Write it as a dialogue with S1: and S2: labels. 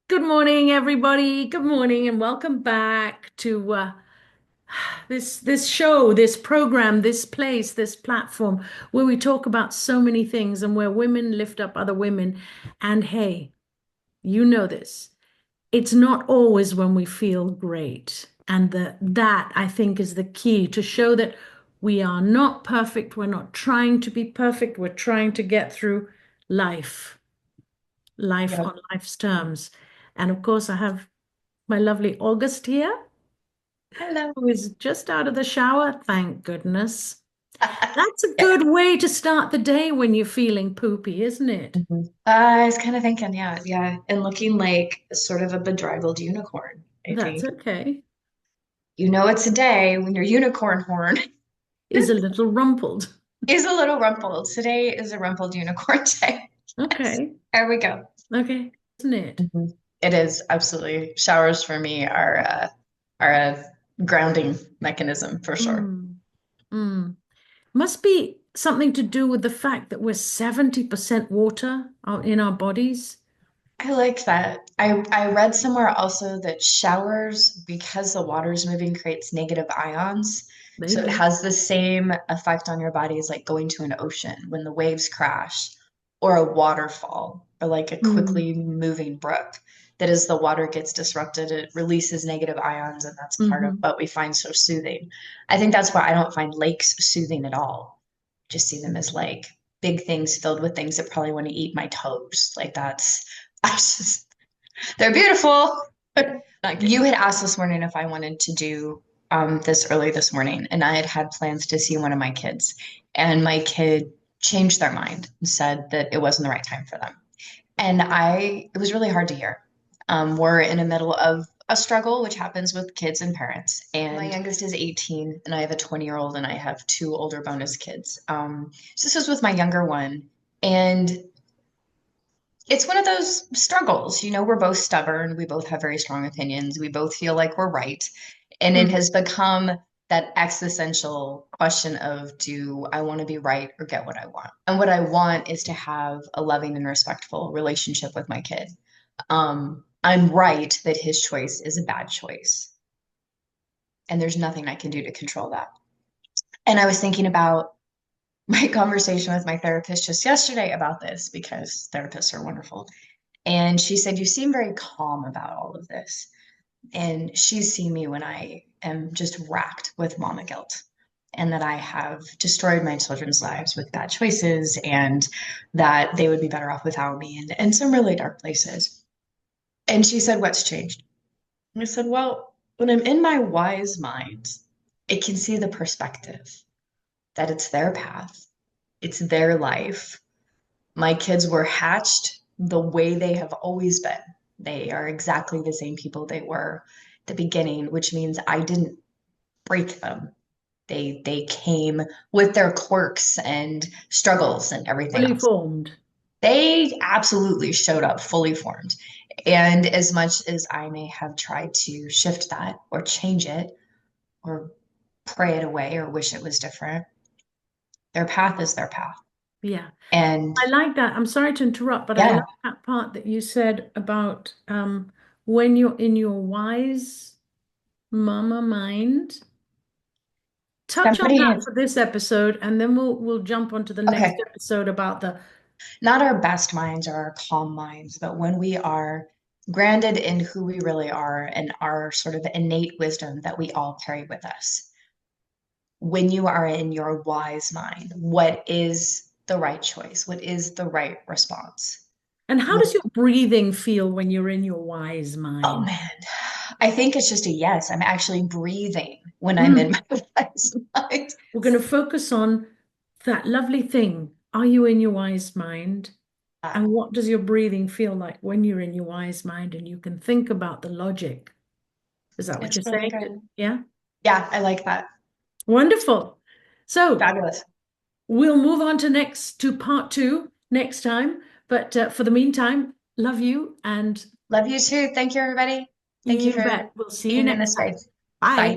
S1: Good morning, everybody. Good morning, and welcome back to this show, this program, this place, this platform where we talk about so many things and where women lift up other women. And hey, you know this. It's not always when we feel great, and that I think is the key to show that we are not perfect. We're not trying to be perfect. We're trying to get through life, life
S2: Yep.
S1: on life's terms. And of course, I have my lovely August here,
S2: Hello.
S1: who is just out of the shower, thank goodness. That's a
S2: Yeah.
S1: good way to start the day when you're feeling poopy, isn't it?
S2: I was kind of thinking, yeah, and looking like sort of a bedraggled unicorn, I
S1: That's
S2: think.
S1: okay.
S2: You know it's a day when your unicorn horn
S1: Is a little rumpled.
S2: is a little rumpled. Today is a rumpled unicorn day. Yes.
S1: Okay.
S2: There we go.
S1: Okay. Isn't it?
S2: It is absolutely. Showers for me are a grounding mechanism for sure.
S1: Mm, mm. Must be something to do with the fact that we're 70% water in our bodies.
S2: I like that. I read somewhere also that showers, because the water is moving, creates negative ions.
S1: They
S2: So it
S1: do.
S2: has the same effect on your body as like going to an ocean when the waves crash, or a waterfall, or like a
S1: Mm,
S2: quickly moving brook. That as the water gets disrupted, it releases negative ions, and that's part of
S1: hmm
S2: what we find so soothing. I think that's why I don't find lakes soothing at all. Just see them as like big things filled with things that probably want to eat my toes. Like that's I just, they're beautiful.
S1: Yeah.
S2: Like you had asked this morning if I wanted to do this early this morning, and I had plans to see one of my kids, and my kid changed their mind and said that it wasn't the right time for them. And it was really hard to hear. We're in the middle of a struggle, which happens with kids and parents. And my youngest is 18, and I have a 20-year-old, and I have two older bonus kids. So this was with my younger one. And it's one of those struggles. We're both stubborn. We both have very strong opinions. We both feel like we're right. And it
S1: Mm.
S2: has become that existential question of, do I want to be right or get what I want? And what I want is to have a loving and respectful relationship with my kid. I'm right that his choice is a bad choice. And there's nothing I can do to control that. And I was thinking about my conversation with my therapist just yesterday about this because therapists are wonderful. And she said, "You seem very calm about all of this." And she's seen me when I am just racked with mama guilt, and that I have destroyed my children's lives with bad choices, and that they would be better off without me, and some really dark places. And she said, "What's changed?" And I said, "Well, when I'm in my wise mind, it can see the perspective that it's their path, it's their life. My kids were hatched the way they have always been. They are exactly the same people they were at the beginning, which means I didn't break them. They came with their quirks and struggles and everything
S1: Fully
S2: else.
S1: formed.
S2: They absolutely showed up fully formed. And as much as I may have tried to shift that or change it or pray it away or wish it was different, their path is their path.
S1: Yeah.
S2: And
S1: I like that. I'm sorry to interrupt, but I
S2: yeah,
S1: like that part that you said about when you're in your wise mama mind. Touch on
S2: somebody
S1: that
S2: has,
S1: for this episode, and then we'll jump onto the next
S2: okay,
S1: episode about the
S2: not our best minds or our calm minds, but when we are grounded in who we really are and our sort of innate wisdom that we all carry with us. When you are in your wise mind, what is the right choice? What is the right response?
S1: and how does your breathing feel when you're in your wise
S2: Oh
S1: mind?
S2: man, I think it's just a yes. I'm actually breathing when I'm in
S1: Mm.
S2: my wise mind.
S1: We're going to focus on that lovely thing. Are you in your wise mind?
S2: Uh,
S1: And what does your breathing feel like when you're in your wise mind and you can think about the logic? Is that what
S2: it's
S1: you're
S2: really
S1: saying?
S2: good.
S1: Yeah.
S2: Yeah, I like that.
S1: Wonderful. So
S2: Fabulous.
S1: we'll move on to part two next time. But for the meantime, love you and
S2: Love you too. Thank you, everybody. Thank you
S1: you
S2: for
S1: bet. We'll see you
S2: being in
S1: next
S2: this
S1: time.
S2: space.
S1: Bye.
S2: Bye.